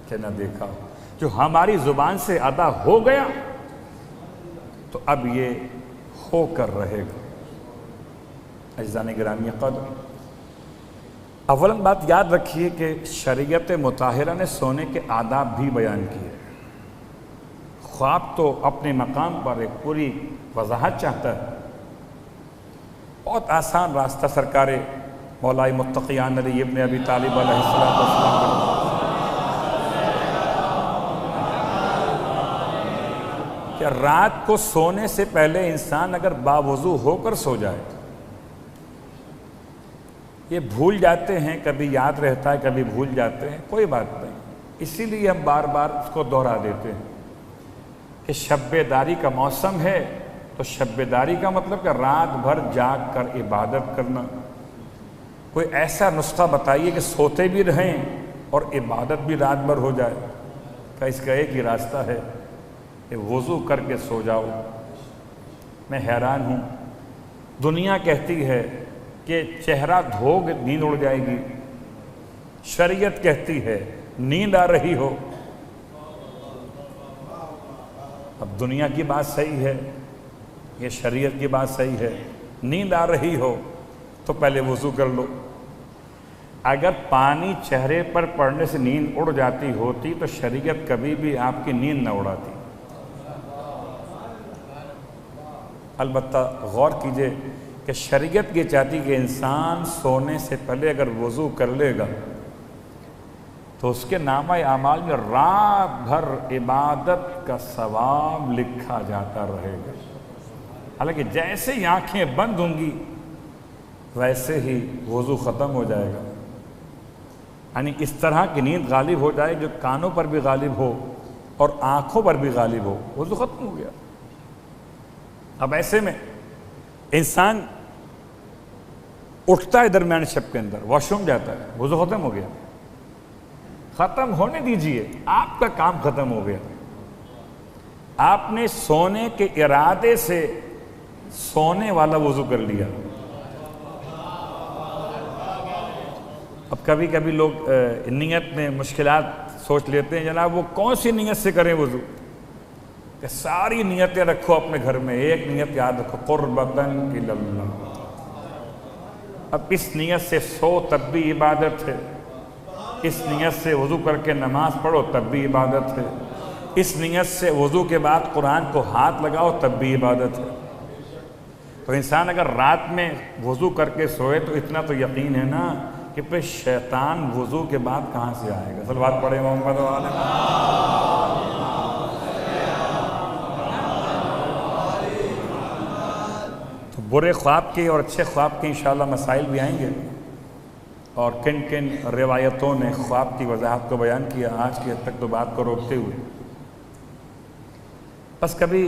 کہ نہ دیکھا ہو، جو ہماری زبان سے ادا ہو گیا تو اب یہ ہو کر رہے گا۔ عزیزان گرامی قدر، اولاً بات یاد رکھیے کہ شریعت مطہرہ نے سونے کے آداب بھی بیان کیے۔ خواب تو اپنے مقام پر ایک پوری وضاحت چاہتا ہے۔ بہت آسان راستہ سرکار مولا متقیان علی ابن ابی طالب علیہ السلام کہ رات کو سونے سے پہلے انسان اگر باوضو ہو کر سو جائے، یہ بھول جاتے ہیں، کبھی یاد رہتا ہے کبھی بھول جاتے ہیں، کوئی بات نہیں، اسی لیے ہم بار بار اس کو دہرا دیتے ہیں کہ شب داری کا موسم ہے، تو شب داری کا مطلب کہ رات بھر جاگ کر عبادت کرنا۔ کوئی ایسا نسخہ بتائیے کہ سوتے بھی رہیں اور عبادت بھی رات بھر ہو جائے، کہ اس کا ایک ہی راستہ ہے کہ وضو کر کے سو جاؤ۔ میں حیران ہوں، دنیا کہتی ہے کہ چہرہ دھو کے نیند اڑ جائے گی، شریعت کہتی ہے نیند آ رہی ہو۔ اب دنیا کی بات صحیح ہے، یہ شریعت کی بات صحیح ہے، نیند آ رہی ہو تو پہلے وضو کر لو۔ اگر پانی چہرے پر پڑنے سے نیند اڑ جاتی ہوتی تو شریعت کبھی بھی آپ کی نیند نہ اڑاتی۔ البتہ غور کیجئے کہ شریعت یہ چاہتی کہ انسان سونے سے پہلے اگر وضو کر لے گا تو اس کے نامہ اعمال میں رات بھر عبادت کا ثواب لکھا جاتا رہے گا۔ حالانکہ جیسے ہی آنکھیں بند ہوں گی ویسے ہی وضو ختم ہو جائے گا، یعنی اس طرح کی نیند غالب ہو جائے جو کانوں پر بھی غالب ہو اور آنکھوں پر بھی غالب ہو، وضو ختم ہو گیا۔ اب ایسے میں انسان اٹھتا ہے درمیان شب کے اندر، واش روم جاتا ہے، وضو ختم ہو گیا، ختم ہونے دیجئے، آپ کا کام ختم ہو گیا۔ آپ نے سونے کے ارادے سے سونے والا وضو کر لیا۔ اب کبھی کبھی لوگ نیت میں مشکلات سوچ لیتے ہیں، جناب وہ کون سی نیت سے کریں وضو؟ کہ ساری نیتیں رکھو اپنے گھر میں، ایک نیت یاد رکھو، قربتاً الی اللہ۔ اب اس نیت سے سو تب بھی عبادت ہے، اس نیت سے وضو کر کے نماز پڑھو تب بھی عبادت ہے، اس نیت سے وضو کے بعد قرآن کو ہاتھ لگاؤ تب بھی عبادت ہے۔ تو انسان اگر رات میں وضو کر کے سوئے تو اتنا تو یقین ہے نا کہ پھر شیطان وضو کے بعد کہاں سے آئے گا؟ صلوات پڑھیں محمد علیہ۔ تو برے خواب کے اور اچھے خواب کے انشاءاللہ مسائل بھی آئیں گے، اور کن کن روایتوں نے خواب کی وضاحت کو بیان کیا آج کی حد تک تو بات کو روکتے ہوئے۔ بس کبھی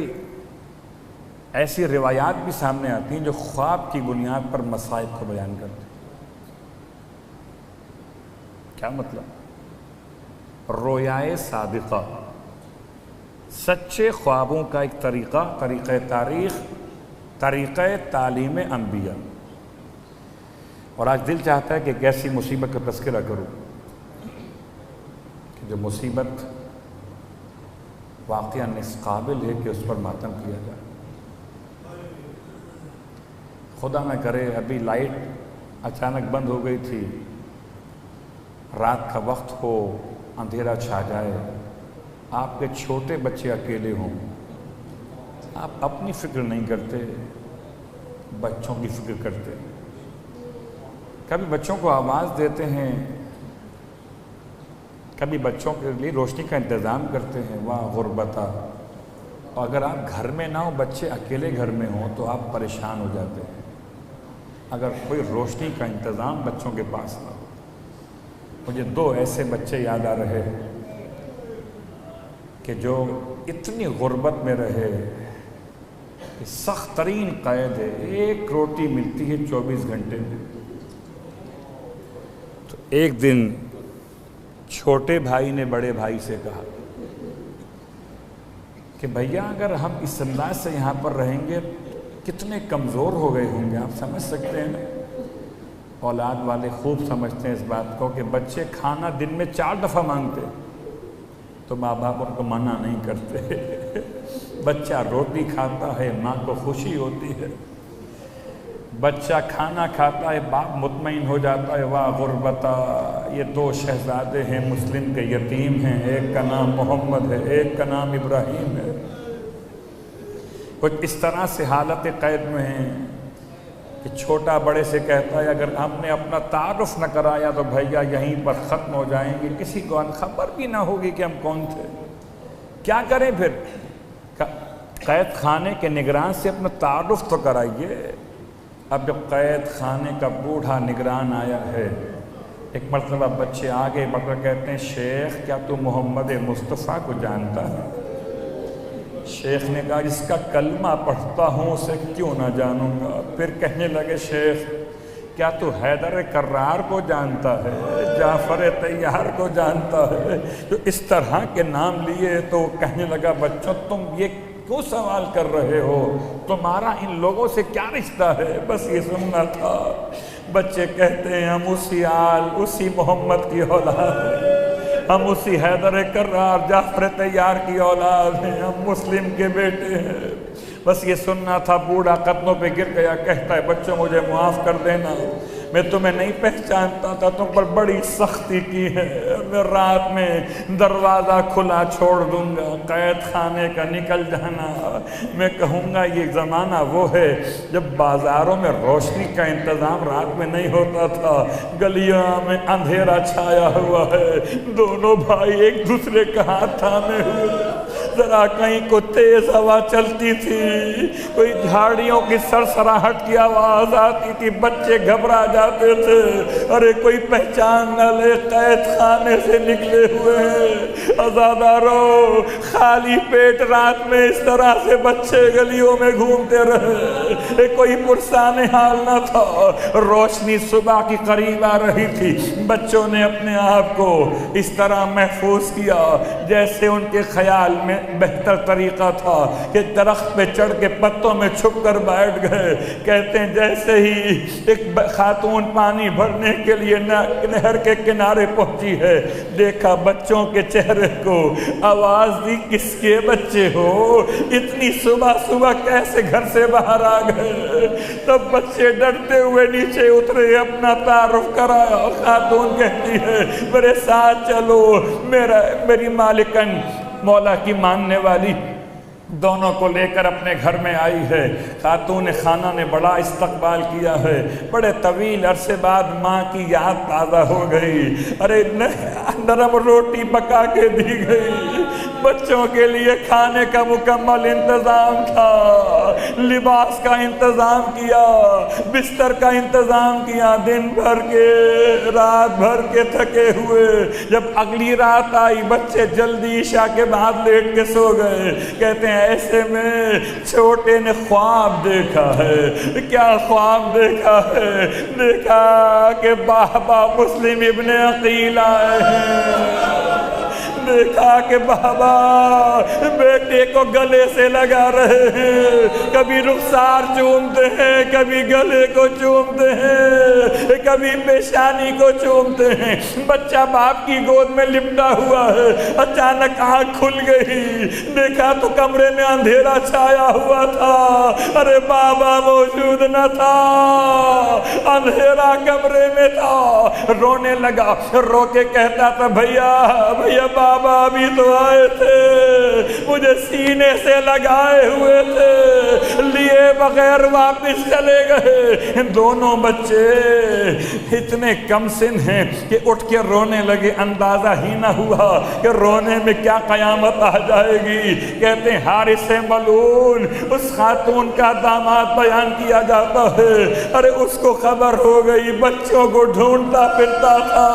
ایسی روایات بھی سامنے آتی ہیں جو خواب کی بنیاد پر مصائب کو بیان کرتے ہیں۔ کیا مطلب؟ رویائے صادقہ، سچے خوابوں کا ایک طریقہ تاریخ، طریقہ تعلیم انبیاء۔ اور آج دل چاہتا ہے کہ ایک ایسی مصیبت کا تذکرہ کروں کہ جو مصیبت واقعاً اس قابل ہے کہ اس پر ماتم کیا جائے۔ خدا نہ کرے ابھی لائٹ اچانک بند ہو گئی تھی، رات کا وقت ہو، اندھیرا چھا جائے، آپ کے چھوٹے بچے اکیلے ہوں، آپ اپنی فکر نہیں کرتے، بچوں کی فکر کرتے۔ کبھی بچوں کو آواز دیتے ہیں، کبھی بچوں کے لیے روشنی کا انتظام کرتے ہیں، واہ غربتہ۔ اور اگر آپ گھر میں نہ ہو، بچے اکیلے گھر میں ہوں تو آپ پریشان ہو جاتے ہیں اگر کوئی روشنی کا انتظام بچوں کے پاس نہ ہو۔ مجھے دو ایسے بچے یاد آ رہے کہ جو اتنی غربت میں رہے، سخت ترین قید ہے، ایک روٹی ملتی ہے 24 گھنٹے میں۔ تو ایک دن چھوٹے بھائی نے بڑے بھائی سے کہا کہ بھیا اگر ہم اس انداز سے یہاں پر رہیں گے کتنے کمزور ہو گئے ہوں گے، آپ سمجھ سکتے ہیں نا؟ اولاد والے خوب سمجھتے ہیں اس بات کو کہ بچے کھانا دن میں 4 دفعہ مانگتے تو ماں باپ ان کو منع نہیں کرتے۔ بچہ روٹی کھاتا ہے، ماں کو خوشی ہوتی ہے، بچہ کھانا کھاتا ہے، باپ مطمئن ہو جاتا ہے، واہ غربتا، یہ 2 شہزادے ہیں مسلم کے یتیم ہیں، ایک کا نام محمد ہے، ایک کا نام ابراہیم ہے۔ کچھ اس طرح سے حالت قید میں ہیں کہ چھوٹا بڑے سے کہتا ہے اگر ہم نے اپنا تعارف نہ کرایا تو بھیا یہیں پر ختم ہو جائیں گے، کسی کو خبر بھی نہ ہوگی کہ ہم کون تھے، کیا کریں پھر؟ قید خانے کے نگران سے اپنا تعارف تو کرائیے۔ اب جب قید خانے کا بوڑھا نگران آیا ہے، ایک مرتبہ بچے آگے بڑھ کر کہتے ہیں شیخ کیا تو محمد مصطفیٰ کو جانتا ہے؟ شیخ نے کہا جس کا کلمہ پڑھتا ہوں اسے کیوں نہ جانوں گا۔ پھر کہنے لگے شیخ کیا تو حیدر کرار کو جانتا ہے، جعفر طیار کو جانتا ہے؟ تو اس طرح کے نام لیے تو کہنے لگا بچوں تم یہ کیوں سوال کر رہے ہو، تمہارا ان لوگوں سے کیا رشتہ ہے؟ بس یہ سننا تھا۔ بچے کہتے ہیں ہم اسی آل اسی محمد کی اولاد ہیں، ہم اسی حیدر کرار جعفر طیار کی اولاد ہیں، ہم مسلم کے بیٹے ہیں۔ بس یہ سننا تھا۔ بوڑھا قدموں پہ گر گیا، کہتا ہے بچوں مجھے معاف کر دینا، میں تمہیں نہیں پہچانتا تھا، تم پر بڑی سختی کی ہے، میں رات میں دروازہ کھلا چھوڑ دوں گا، قید خانے کا نکل جانا۔ میں کہوں گا یہ زمانہ وہ ہے جب بازاروں میں روشنی کا انتظام رات میں نہیں ہوتا تھا، گلیاں میں اندھیرا چھایا ہوا ہے، دونوں بھائی ایک دوسرے کا ہاتھ تھامے ہوئے، ذرا کہیں کو تیز ہوا چلتی تھی، کوئی جھاڑیوں کی سرسراہٹ کی آواز آتی تھی، بچے گھبرا جاتے تھے، ارے کوئی پہچان نہ لے قید خانے سے نکلے ہوئے ہیں۔ عزادارو خالی پیٹ رات میں اس طرح سے بچے گلیوں میں گھومتے رہے، کوئی پرسان حال نہ تھا۔ روشنی صبح کی قریب آ رہی تھی، بچوں نے اپنے آپ کو اس طرح محفوظ کیا جیسے ان کے خیال میں بہتر طریقہ تھا کہ درخت پہ چڑھ کے پتوں میں چھپ کر بیٹھ گئے۔ کہتے ہیں جیسے ہی ایک خاتون پانی بھرنے کے لیے نہر کے کنارے پہنچی ہے، دیکھا بچوں کے چہرے کو، آواز دی کس کے بچے ہو، اتنی صبح صبح کیسے گھر سے باہر آ گئے؟ تب بچے ڈرتے ہوئے نیچے اترے، اپنا تعارف کرایا۔ خاتون کہتی ہے میرے ساتھ چلو، میری مالکن مولا کی ماننے والی دونوں کو لے کر اپنے گھر میں آئی ہے۔ خاتون خانہ نے بڑا استقبال کیا ہے، بڑے طویل عرصے بعد ماں کی یاد تازہ ہو گئی، ارے نرم روٹی پکا کے دی گئی، بچوں کے لیے کھانے کا مکمل انتظام تھا، لباس کا انتظام کیا، بستر کا انتظام کیا، دن بھر کے رات بھر کے تھکے ہوئے جب اگلی رات آئی بچے جلدی عشاء کے بعد لیٹ کے سو گئے۔ کہتے ہیں ایسے میں چھوٹے نے خواب دیکھا ہے۔ کیا خواب دیکھا ہے؟ دیکھا کہ بابا مسلم ابن عقیل آئے ہیں، دیکھا کہ بابا بیٹے کو گلے سے لگا رہے ہیں، کبھی رخسار چومتے ہیں، کبھی گلے کو چومتے ہیں، کبھی پیشانی کو چومتے ہیں۔ بچہ باپ کی گود میں لپٹا ہوا ہے، اچانک آنکھ کھل گئی، دیکھا تو کمرے میں اندھیرا چھایا ہوا تھا، ارے بابا موجود نہ تھا، اندھیرا کمرے میں تھا۔ رونے لگا، رو کے کہتا تھا بھیا بھیا بابا ابھی تو آئے تھے، مجھے سینے سے لگائے ہوئے تھے، لیے بغیر واپس چلے گئے۔ دونوں بچے اتنے کم سن ہیں کہ اٹھ کے رونے لگے، اندازہ ہی نہ ہوا کہ رونے میں کیا قیامت آ جائے گی۔ کہتے ہیں حارث ملعون اس خاتون کا داماد بیان کیا جاتا ہے، ارے اس کو خبر ہو گئی، بچوں کو ڈھونڈتا پھرتا تھا،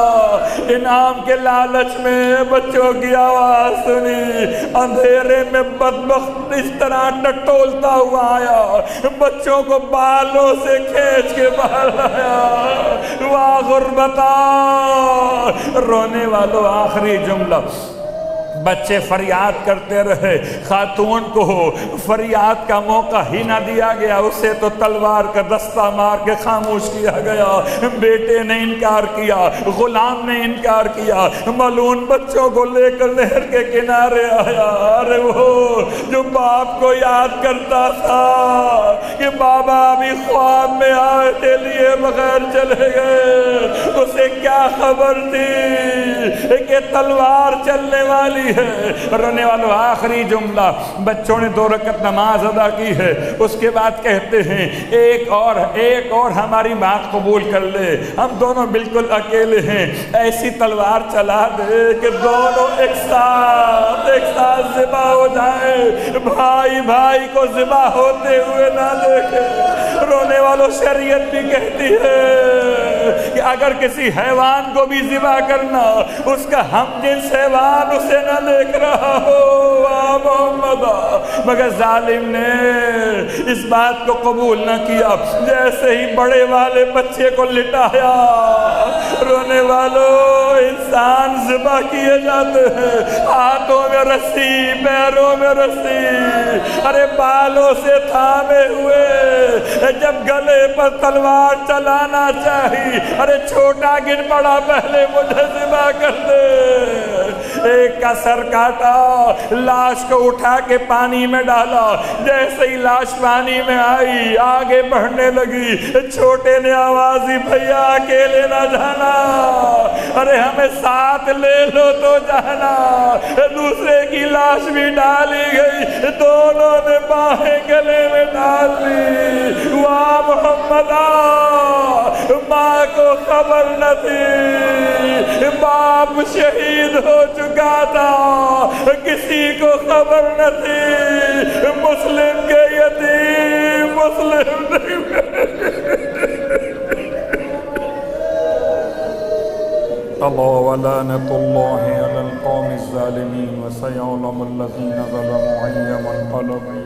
انعام کے لالچ میں بچوں کی آواز سنی، اندھیرے میں بدبخت اس طرح ٹٹولتا ہوا آیا، بچوں کو بالوں سے کھینچ کے باہر آیا۔ واہ غربتا، رونے والوں آخری جملہ، بچے فریاد کرتے رہے، خاتون کو فریاد کا موقع ہی نہ دیا گیا، اسے تو تلوار کا دستہ مار کے خاموش کیا گیا۔ بیٹے نے انکار کیا، غلام نے انکار کیا، ملعون بچوں کو لے کر نہر کے کنارے آیا۔ ارے وہ جو باپ کو یاد کرتا تھا کہ بابا ابھی خواب میں آئے تھے لیے بغیر چلے گئے، اسے کیا خبر تھی کہ تلوار چلنے والی ہے۔ رونے والوں آخری جملہ، بچوں نے 2 رکعت نماز ادا کی ہے، اس کے بعد کہتے ہیں ایک اور ہماری بات قبول کر لے، ہم دونوں بالکل اکیلے ہیں، ایسی تلوار چلا دے کہ دونوں ایک ساتھ ذبح ہو جائے، بھائی بھائی کو ذبح ہوتے ہوئے نہ دیکھے۔ رونے والوں شریعت بھی کہتی ہے کہ اگر کسی حیوان کو بھی ذبح کرنا، اس کا ہم جنس حیوان اسے نہ دیکھ رہا ہو، محمد، مگر ظالم نے اس بات کو قبول نہ کیا، جیسے ہی بڑے والے بچے کو لٹایا۔ رونے والوں انسان ذبح کیے جاتے ہیں، ہاتھوں میں رسی، پیروں میں رسی، ارے بالوں سے تھامے ہوئے، جب گلے پر تلوار چلانا چاہی، ارے چھوٹا گن پڑا پہلے مجھے ذبح کر دے۔ ایک کا سر کاٹا، لاش کو اٹھا کے پانی میں ڈالا، جیسے ہی لاش پانی میں آئی آگے بڑھنے لگی، چھوٹے نے آواز دی بھیا اکیلے نہ جانا، ارے ہمیں ساتھ لے لو تو جانا۔ دوسرے کی لاش بھی ڈالی گئی، دونوں نے باہیں گلے میں ڈال لی۔ واہ محمدہ، ماں کو خبر نہ تھی، باپ شہید ہو چکا تھا، کسی کو خبر نہ تھی، مسلم کے یتیم مسلم اللہ ولعنۃ اللہ علی القوم الظالمین وسیعلم الذین ظلموا أی منقلب